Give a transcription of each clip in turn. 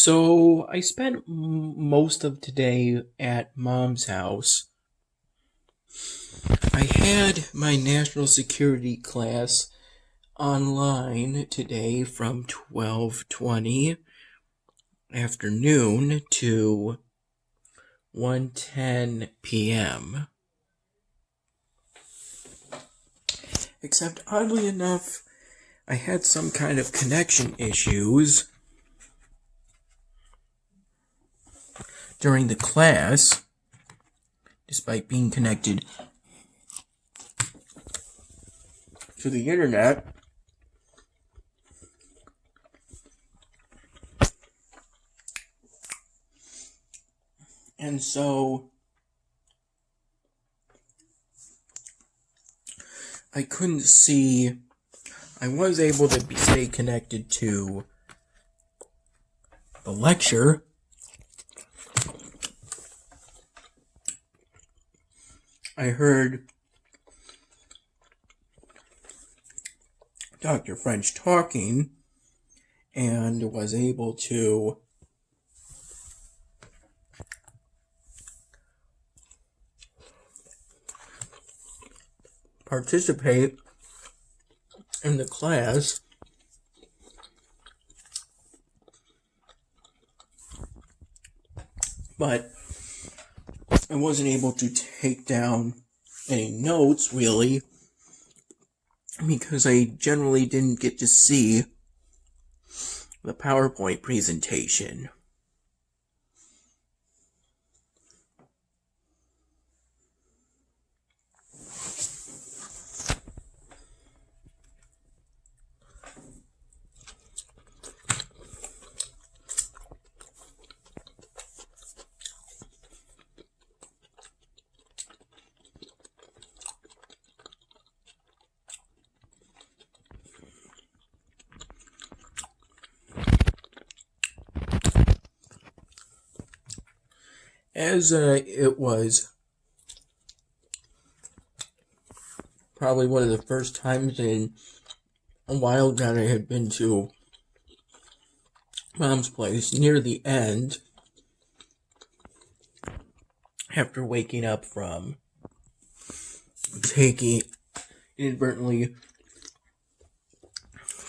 So I spent most of today at Mom's house. I had my national security class online today from 12:20 afternoon to 1:10 p.m. Except oddly enough, I had some kind of connection issues during the class, despite being connected to the internet. And so I couldn't see. I was able to stay connected to the lecture. I heard Dr. French talking and was able to participate in the class, but I wasn't able to take down any notes really because I generally didn't get to see the PowerPoint presentation. As it was probably one of the first times in a while that I had been to Mom's place near the end, after waking up from inadvertently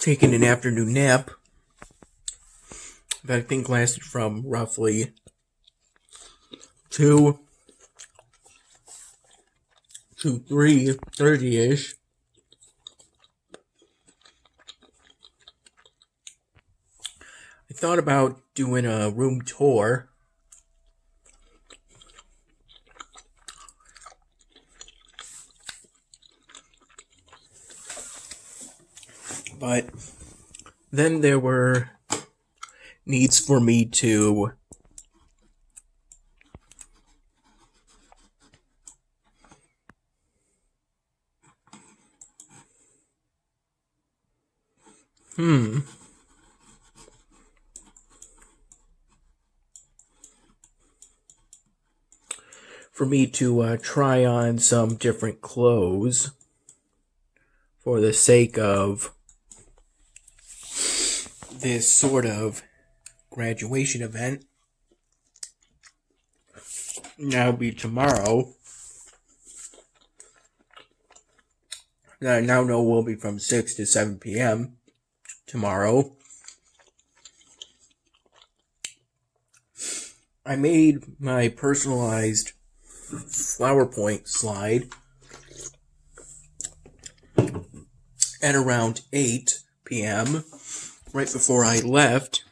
taking an afternoon nap that I think lasted from roughly 2 to 3:30-ish. I thought about doing a room tour, but then there were needs for me to try on some different clothes for the sake of this sort of graduation event. That'll be tomorrow. That I now know will be from 6 to 7 p.m. tomorrow. I made my personalized flower point slide at around 8 p.m. right before I left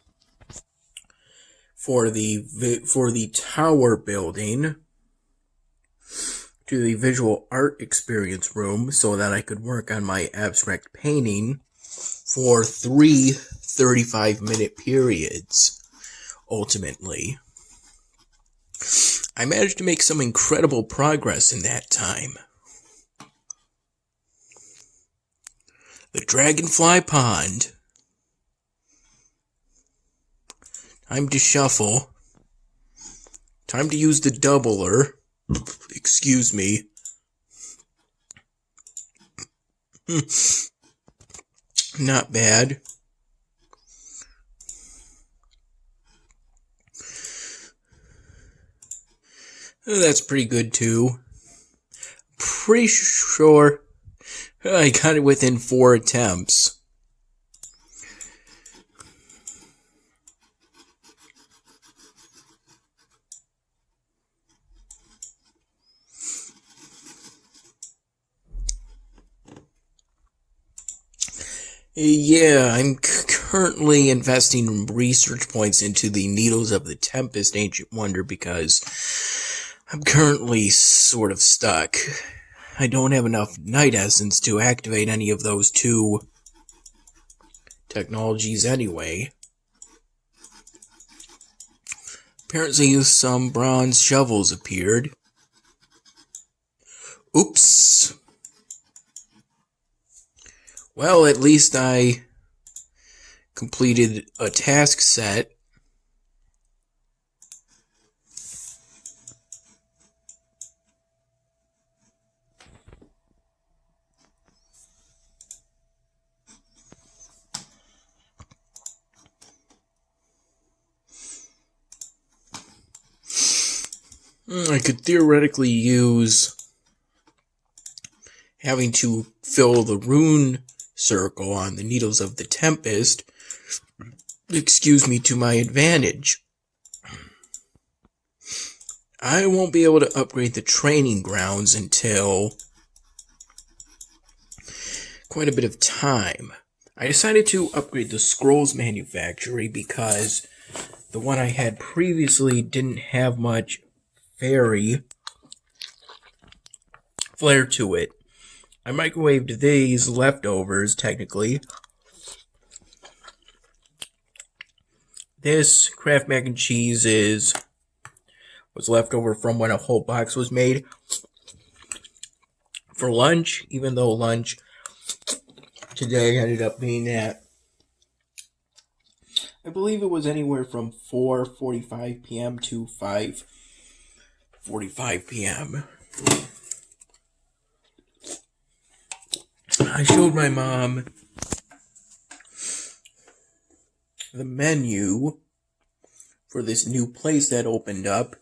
for the tower building to the visual art experience room so that I could work on my abstract painting for 3 35-minute periods. Ultimately, I managed to make some incredible progress in that time. The Dragonfly Pond. Time to shuffle. Time to use the doubler. Excuse me. Not bad. That's pretty good too. Pretty sure I got it within 4 attempts. Yeah, I'm currently investing research points into the Needles of the Tempest Ancient Wonder because I'm currently sort of stuck. I don't have enough night essence to activate any of those 2 technologies anyway. Apparently some bronze shovels appeared. Oops. Well, at least I completed a task set. I could theoretically use having to fill the rune circle on the Needles of the Tempest, to my advantage. I won't be able to upgrade the training grounds until quite a bit of time. I decided to upgrade the scrolls manufactory because the one I had previously didn't have much fairy flair to it. I microwaved these leftovers, technically. This Kraft mac and cheese was left over from when a whole box was made for lunch, even though lunch today ended up being at, I believe it was anywhere from 4:45 p.m. to 5:45 p.m. I showed my mom the menu for this new place that opened up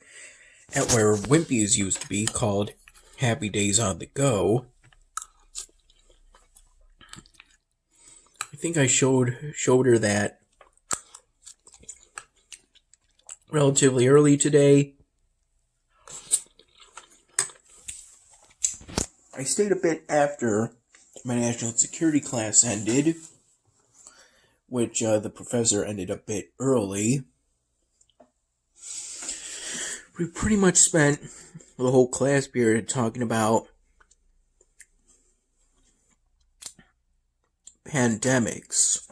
at where Wimpy's used to be, called Happy Days on the Go. I think I showed her that relatively early today. I stayed a bit after my national security class ended, which the professor ended a bit early. We pretty much spent the whole class period talking about pandemics.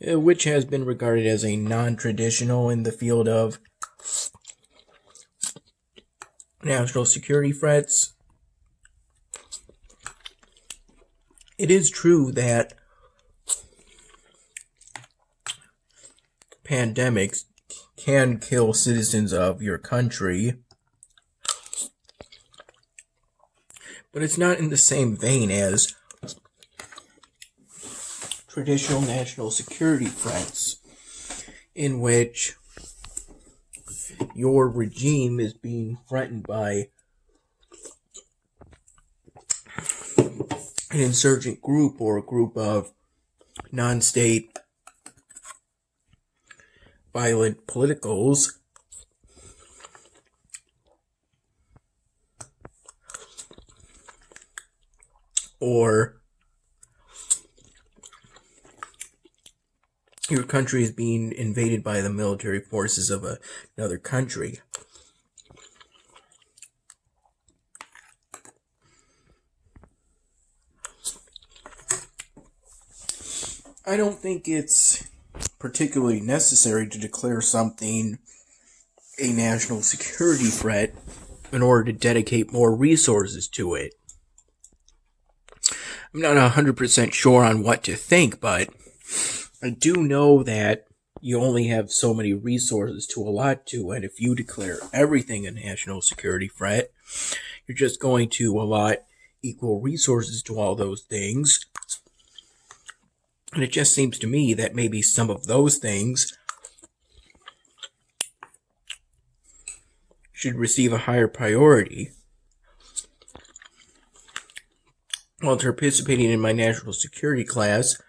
Which has been regarded as a non-traditional in the field of national security threats. It is true that pandemics can kill citizens of your country, but it's not in the same vein as traditional national security threats, in which your regime is being threatened by an insurgent group or a group of non-state violent politicals. Or your country is being invaded by the military forces of another country. I don't think it's particularly necessary to declare something a national security threat in order to dedicate more resources to it. I'm not 100% sure on what to think, but I do know that you only have so many resources to allot to, and if you declare everything a national security threat, you're just going to allot equal resources to all those things. And it just seems to me that maybe some of those things should receive a higher priority. While participating in my national security class,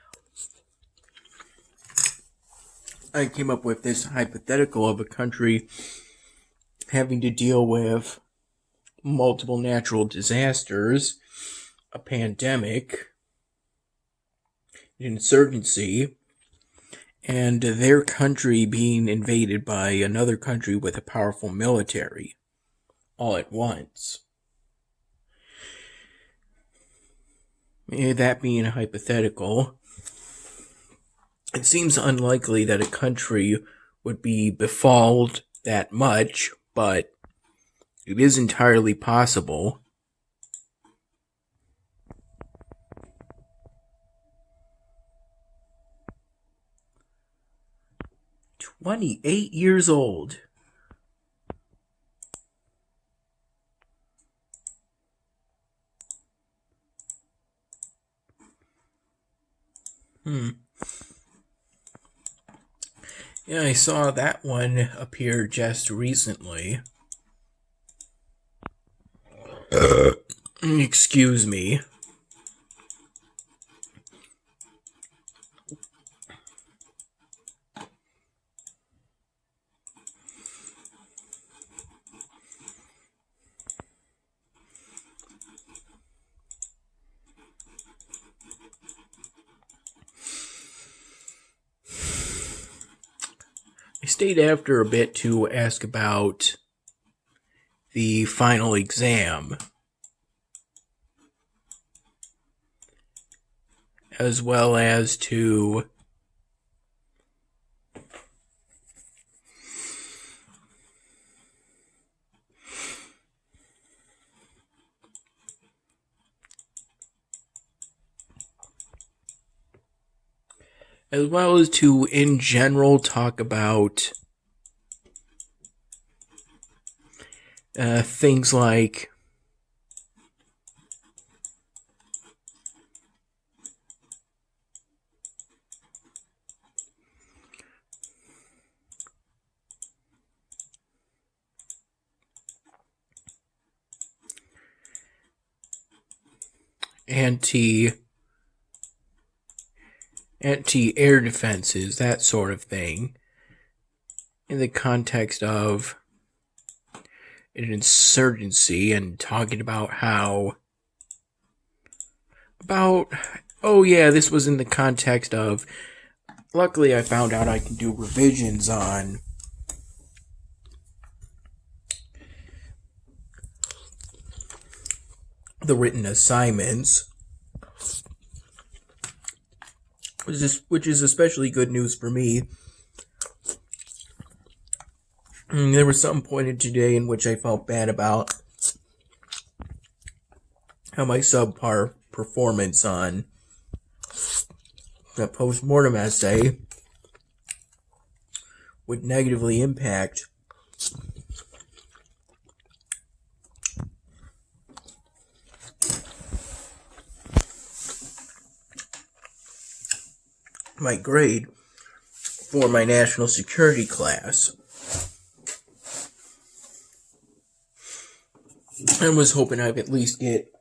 I came up with this hypothetical of a country having to deal with multiple natural disasters, a pandemic, an insurgency, and their country being invaded by another country with a powerful military all at once. That being hypothetical, it seems unlikely that a country would be befouled that much, but it is entirely possible. "28 years old. Yeah, I saw that one appear just recently. Excuse me. I stayed after a bit to ask about the final exam, as well as to in general talk about things like anti-air defenses, that sort of thing, in the context of an insurgency, and talking about this was in the context of, luckily I found out I can do revisions on the written assignments, which is especially good news for me. There was something pointed today in which I felt bad about how my subpar performance on that post-mortem essay would negatively impact my grade for my national security class. I was hoping I'd at least get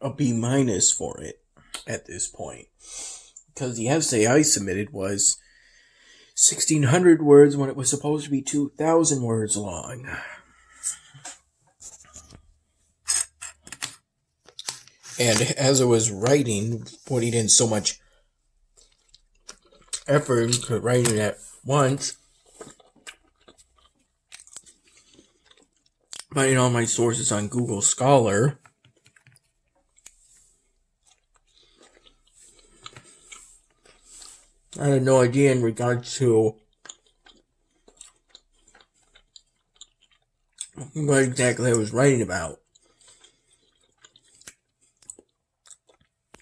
a B- for it at this point, because the essay I submitted was 1,600 words when it was supposed to be 2,000 words long. And as I was writing, putting in so much effort into writing it at once, finding all my sources on Google Scholar, I had no idea in regards to what exactly I was writing about.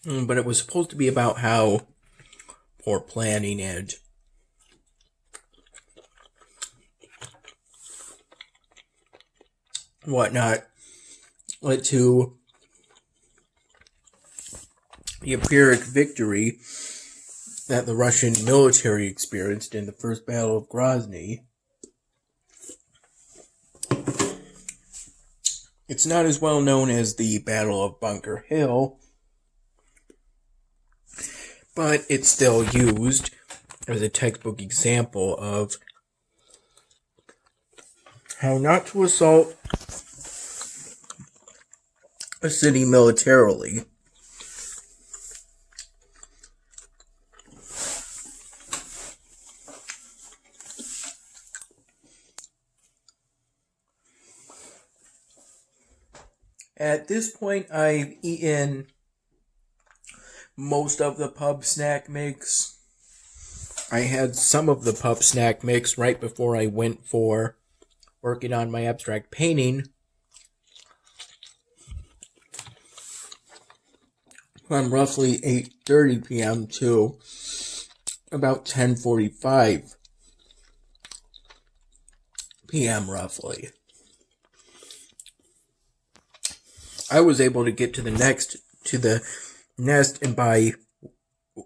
But it was supposed to be about how poor planning and whatnot led to the Pyrrhic victory that the Russian military experienced in the First Battle of Grozny. It's not as well known as the Battle of Bunker Hill, but it's still used as a textbook example of how not to assault a city militarily. At this point, I've eaten most of the pub snack mix. I had some of the pub snack mix right before I went for working on my abstract painting. From roughly 8:30 p.m. to about 10:45 p.m. roughly. I was able to get to the nest and buy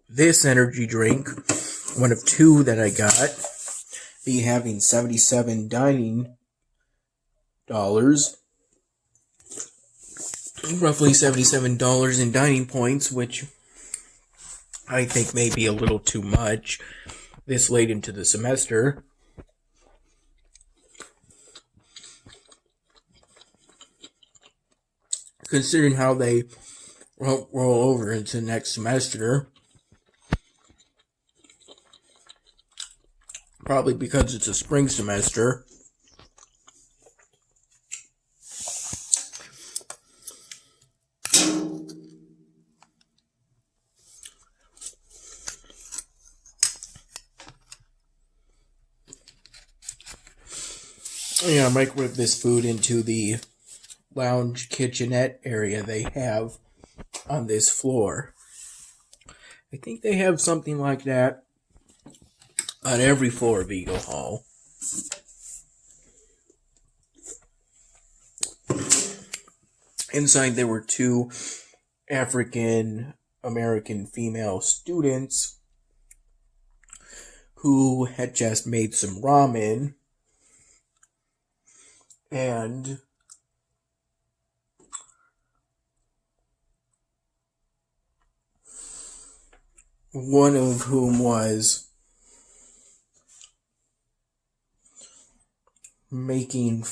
this energy drink, one of two that I got, be having $77 dining dollars, roughly $77 in dining points, which I think may be a little too much this late into the semester. Considering how they won't roll over into next semester. Probably because it's a spring semester. Yeah, I microwave this food into the lounge kitchenette area they have on this floor. I think they have something like that on every floor of Eagle Hall. Inside there were two African American female students who had just made some ramen, and one of whom was making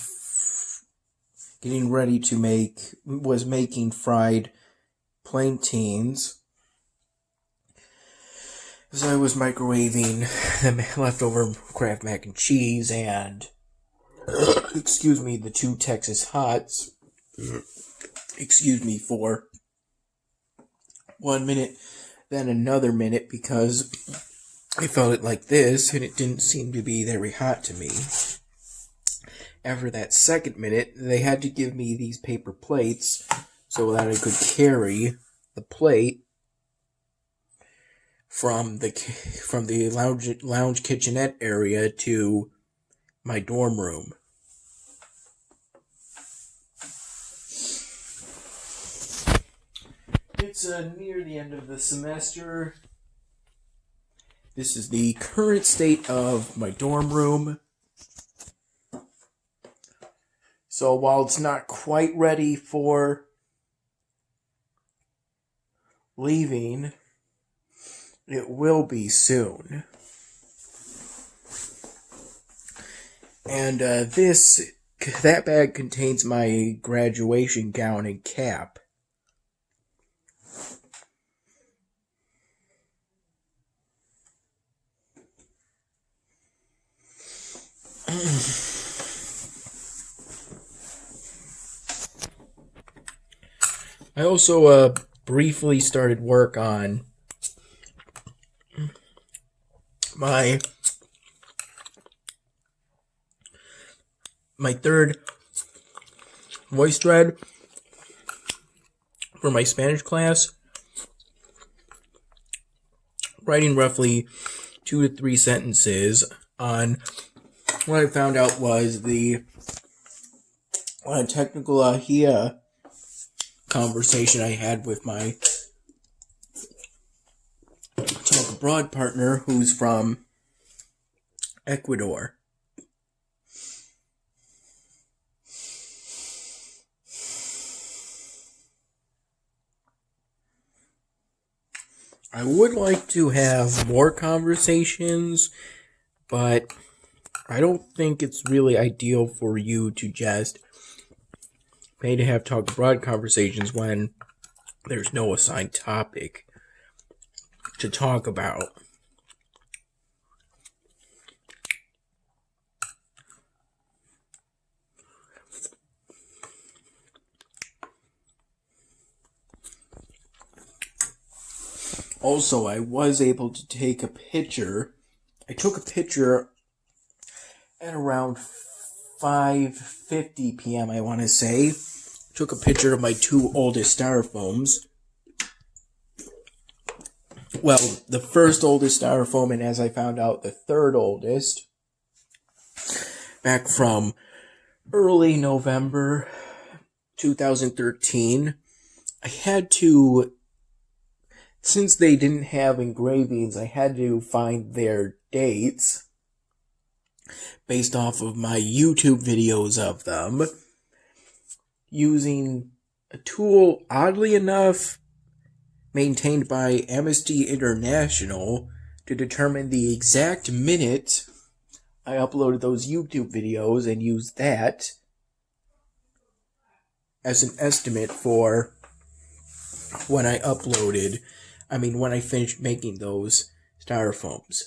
fried plantains. As I was microwaving the leftover Kraft mac and cheese and the two Texas Hots, for 1 minute, then another minute, because I felt it like this, and it didn't seem to be very hot to me. After that second minute, they had to give me these paper plates so that I could carry the plate from the lounge kitchenette area to my dorm room. It's near the end of the semester. This is the current state of my dorm room. So while it's not quite ready for leaving, it will be soon. And that bag contains my graduation gown and cap. I also briefly started work on my third voice thread for my Spanish class, writing roughly 2 to 3 sentences on what I found out was the technical conversation I had with my broad partner who's from Ecuador. I would like to have more conversations, but I don't think it's really ideal for you to just pay to have talk abroad conversations when there's no assigned topic to talk about. Also, I was able to take a picture. I took a picture at around 5:50 p.m., I want to say. Took a picture of my two oldest styrofoams. Well, the first oldest styrofoam, and as I found out, the third oldest. Back from early November 2013. I had to, since they didn't have engravings, I had to find their dates based off of my YouTube videos of them, using a tool, oddly enough, maintained by Amnesty International to determine the exact minute I uploaded those YouTube videos and used that as an estimate for when I finished making those styrofoams.